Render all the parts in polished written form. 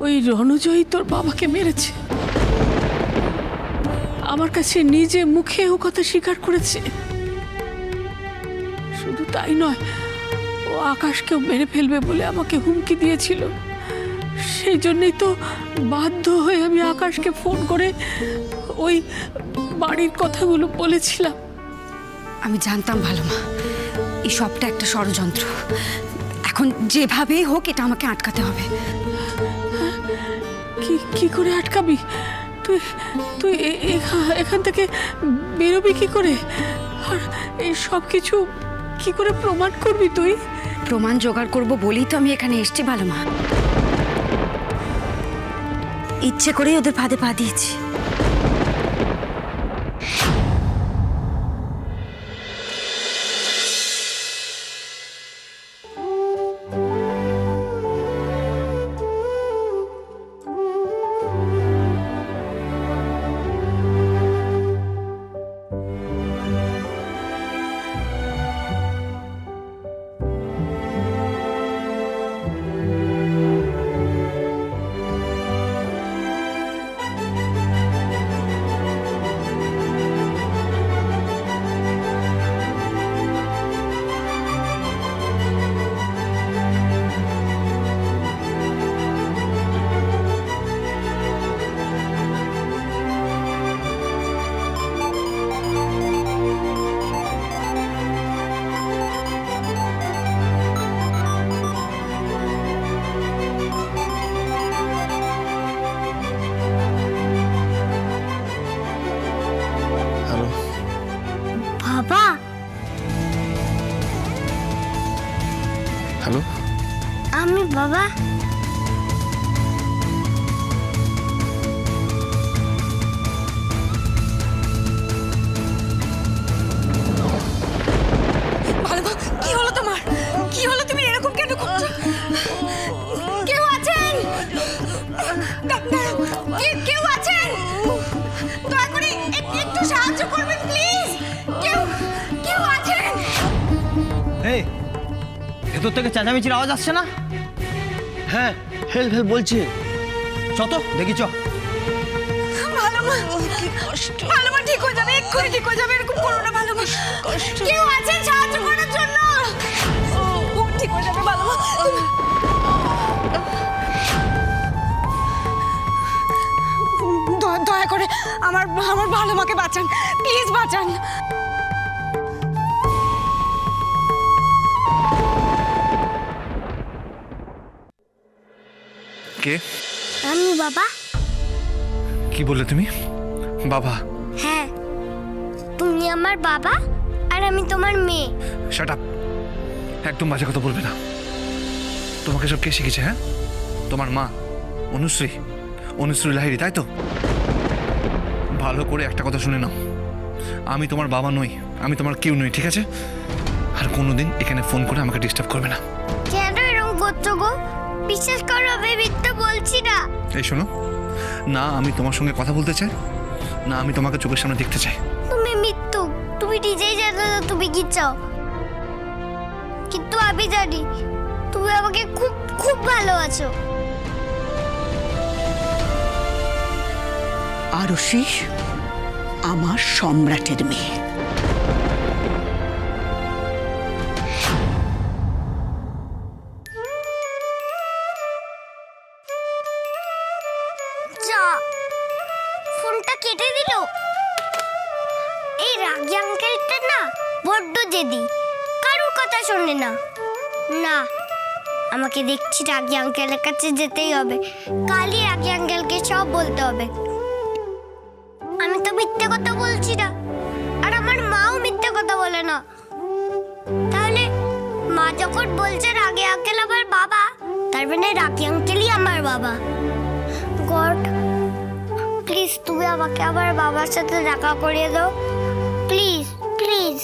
ওই রণজয়ী তোর বাবাকে মেরেছে। আমার কাছে নিজে মুখে ও কথা স্বীকার করেছে। শুধু তাই নয়, ও আকাশকেও মেরে ফেলবে বলে আমাকে হুমকি দিয়েছিল। সেই জন্যই তো বাধ্য হয়ে আমি আকাশকে ফোন করে ওই বাড়ির কথাগুলো বলেছিলাম। আমি জানতাম ভালো মা, এই সবটা একটা ষড়যন্ত্র। এখন যেভাবেই হোক এটা আমাকে আটকাতে হবে। কি করে আটকাবি? তুই তুই এখান থেকে বেরোবি কি করে? আর এই সব কিছু কি করে প্রমাণ করবি তুই? প্রমাণ জোগাড় করব বলেই তো আমি এখানে এসেছি ভালো মা। ইচ্ছে করেই ওদের ফাঁদে পা দিয়েছি। বাবা, হ্যালো, আমি বাবা। ভালো মা, কি হলো তোমার? কি হলো? তুমি এরকম কেন করছো? কেউ আছেন? কেউ আছেন? দয়া করে একটু সাহায্য করবেন প্লিজ। কেউ আছেন? এই ভেতর থেকে চেঁচামেচির আওয়াজ আসছে না? হ্যাঁ, হেল্প হেল্প বলছে। চত দেখি চ। ভালো মা, কি কষ্ট। ভালো মা, ঠিক হয়ে যাবে, এক্ষুনি ঠিক হয়ে যাবে। এরকম করো না ভালো মা। কষ্ট। কেউ আছেন সাহায্য করার জন্য? ও ঠিক হয়ে যাবে ভালো মা। দয়া করে আমার ভালো মাকে বাঁচান, প্লিজ বাঁচান। কে? আমি বাবা। কি বললে তুমি? বাবা? হ্যাঁ, তুমি আমার বাবা আর আমি তোমার মেয়ে। শাট আপ, একদম বাজে কথা বলবে না। তোমাকে সব কে শিখেছে? হ্যাঁ, তোমার মা অনুশ্রী লাহিড়ী, তাই তো? ভালো করে একটা কথা শুনে নাও, আমি তোমার বাবা নই, আমি তোমার কেউ নই, ঠিক আছে? আর কোনোদিন এখানে ফোন করে আমাকে ডিস্টার্ব করবে না। কেন এরকম করছো গো? বিশ্বাস করো, আমি মিথ্যা বলছি না। এই শোনো, না আমি তোমার সঙ্গে কথা বলতে চাই, না আমি তোমাকে চোখের সামনে দেখতে চাই। তুমি মৃত্যু, তুমি নিজেই জানো না তুমি কি চাও। কিন্তু আমি জানি তুমি আমাকে খুব খুব ভালোবাসো। আরশি আমার সম্রাটের মেয়ে। যা, ফোনটা কেটে দিল। এই রাগী আঙ্কেলটা না বড্ড জেদি, কারোর কথা শোনে না। না, আমাকে দেখছি রাগী আঙ্কেলের কাছে যেতেই হবে। কালই রাগী আঙ্কেলকে সব বলতে হবে। আমি তো মিথ্যে কথা বলছি না, আর আমার মাও মিথ্যে কথা বলে না। তাহলে মা যখন বলছে রাগী আঙ্কেল আমার বাবা, তার মানে রাগী আঙ্কেলই আমার বাবা। গড, প্লিজ তুমি আমাকে আমার বাবার সাথে দেখা করিয়ে দাও, প্লিজ প্লিজ।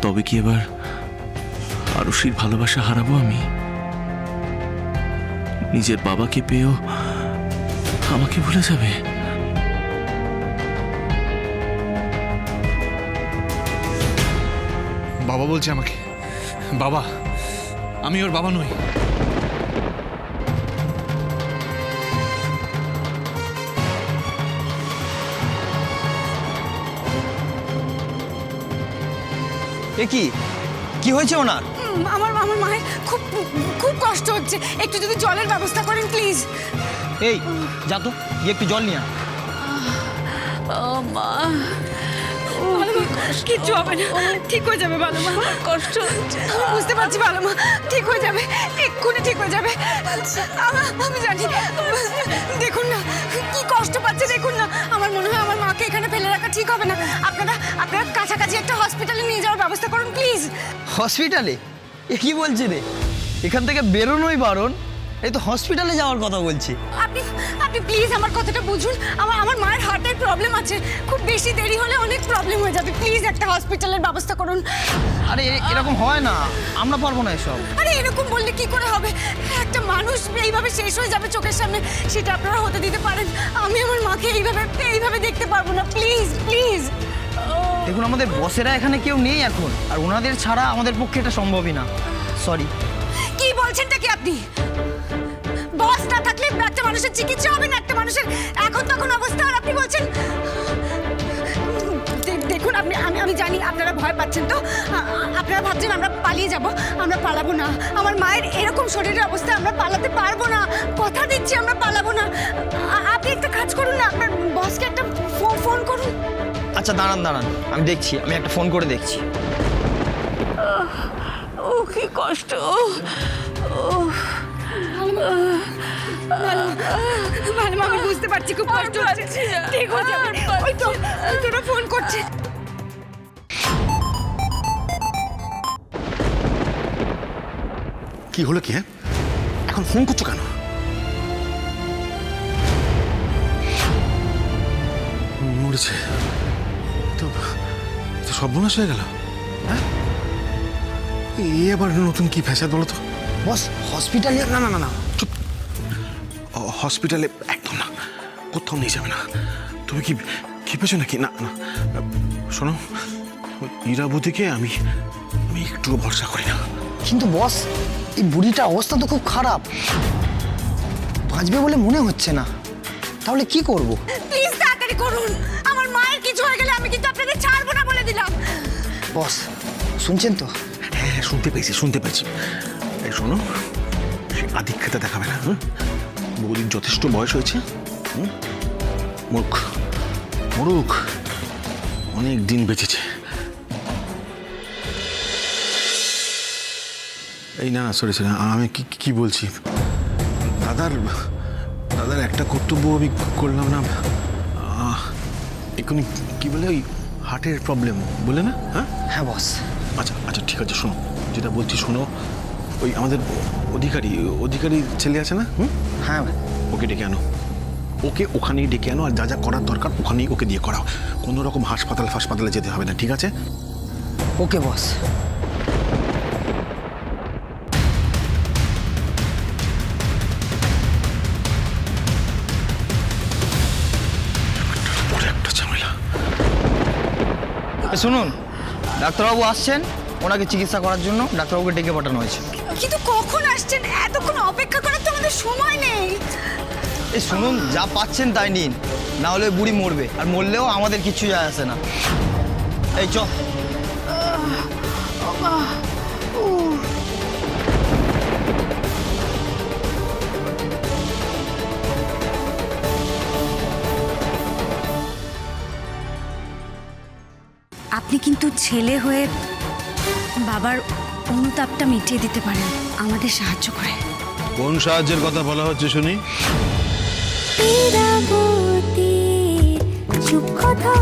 তবে কি এবার আরশির ভালোবাসা হারাবো আমি? নিজের বাবাকে পেয়েও আমাকে ভুলে যাবে? বাবা বলছে আমাকে। বাবা, আমি ওর বাবা নই। এ কি হয়েছে ওনার? আমার আমার মায়ের খুব খুব কষ্ট হচ্ছে, একটু যদি জলের ব্যবস্থা করেন প্লিজ। এই যা তো, গিয়ে একটু জল নিয়ে আয়। মা, কিচ্ছু হবে না, ঠিক হয়ে যাবে ভালো মা। কষ্ট হচ্ছে। আমি বুঝতে পারছি ভালো মা, ঠিক হয়ে যাবে, এক্ষুনি ঠিক হয়ে যাবে। আমি জানি, দেখুন না কি কষ্ট পাচ্ছে, দেখুন না। আমার মনে হয় আমার মাকে এখানে ফেলে রাখা ঠিক হবে না। আপনারা কাছাকাছি একটা হসপিটালে নিয়ে যাওয়ার ব্যবস্থা করুন প্লিজ। হসপিটালে? এ কি বলছে রে? এখান থেকে বেরোনোই বারণ, এই তো হসপিটালে যাওয়ার কথা বলছি। আপনি আপনি প্লিজ আমার কথাটা বুঝুন। আমার মায়ের হার্টের প্রবলেম আছে, খুব বেশি দেরি হলে অনেক প্রবলেম হয়ে যাবে। প্লিজ একটা হসপিটালের ব্যবস্থা করুন। আরে এরকম হয় না, আমরা পারবো না এসব। আরে এরকম বললে কি করে হবে? একটা মানুষ এইভাবে শেষ হয়ে যাবে চোখের সামনে, সেটা আপনারা হতে দিতে পারেন? আমি আমার মাকে এইভাবে দেখতে পারবো না। Please please. দেখুন, আমাদের বসেরা এখানে কেউ নেই এখন, আর ওনাদের ছাড়া আমাদের পক্ষে এটা সম্ভবই না। সরি। কি বলছেনটা কি আপনি? বস না থাকলে একটা মানুষের চিকিৎসা হবে না, একটা মানুষের এখন তখন অবস্থা, আর আপনি বলছেন? দেখুন আমি জানি আপনারা ভয় পাচ্ছেন, তো আপনারা ভাবছেন আমরা পালিয়ে যাব। আমরা পালাবো না। আমার মায়ের এরকম শরীরের অবস্থা, আমরা পালাতে পারবো না। কথা দিচ্ছি আমরা পালাবো না। আপনি একটা কাজ করুন না, আপনার বসকে একটা ফোন করুন। আচ্ছা দাঁড়ান, আমি দেখছি, আমি একটা ফোন করে দেখছি। ও কি কষ্ট। ভালো আমি বুঝতে পারছি, খুব কষ্ট হচ্ছে। ঠিক হয়ে যাবে। ওই তো তোরা ফোন করছে। কি হলো কি? হ্যাঁ, এখন ফোন করছো কেন? মরেছে তো, সর্বনাশ হয়ে গেল। হ্যাঁ, এ আবার নতুন কি ফ্যাসাদ বলো তো? বস, হসপিটালে? না না না না, চুপ। হসপিটালে একদম না, কোথাও নিয়ে যাবে না। তুমি কি খেপেছো নাকি? না না, শোনো, ইরাবতীকে আমি একটুও ভরসা করি না। কিন্তু বস, এই বুড়িটার অবস্থা তো খুব খারাপ, বাঁচবে বলে মনে হচ্ছে না। তাহলে কি করব? প্লিজ তাড়াতাড়ি করুন। আমার মায়ের কিছু হয়ে গেলে আমি কিন্তু আপনাদের ছাড়বো না বলে দিলাম। বস শুনছেন তো? হ্যাঁ, শুনতে পেয়েছি। এই শোনো, সে আধিক্যতা দেখাবে না। বৌদির যথেষ্ট বয়স হয়েছে। মরুক, অনেক দিন বেঁচেছে। এই না, সরি, আমি কি বলছি, দাদার একটা কর্তব্য আমি করলাম না। এক্ষুনি কি বলে, ওই হার্টের প্রবলেম বলে না? হ্যাঁ বস। আচ্ছা ঠিক আছে, শোনো, যেটা বলছি শোনো। ওই আমাদের অধিকারী ছেলে আছে না? হ্যাঁ, ওকে ডেকে আনো, ওকে ওখানেই ডেকে আনো, আর যা যা করার দরকার ওখানেই ওকে দিয়ে করাও। কোনো রকম হাসপাতালে যেতে হবে না, ঠিক আছে? ওকে বস। একটা ঝামেলা। শুনুন, ডাক্তারবাবু আসছেন, ওনাকে চিকিৎসা করার জন্য ডাক্তারবাবুকে ডেকে পাঠানো হয়েছে। কিন্তু কখন আসছেন? এতক্ষণ অপেক্ষা করার তো আমাদের সময় নেই। এই শুনুন, যা পাচ্ছেন তাই নিন, না হলে বুড়ি মরবে, আর মরলেও আমাদের কিছু যায় আসে না। এই চ। আপনি কিন্তু ছেলে হয়ে বাবার অনুতাপটা মিটিয়ে দিতে পারেন আমাদের সাহায্য করে। কোন সাহায্যের কথা বলা হচ্ছে শুনি? চুপ কথা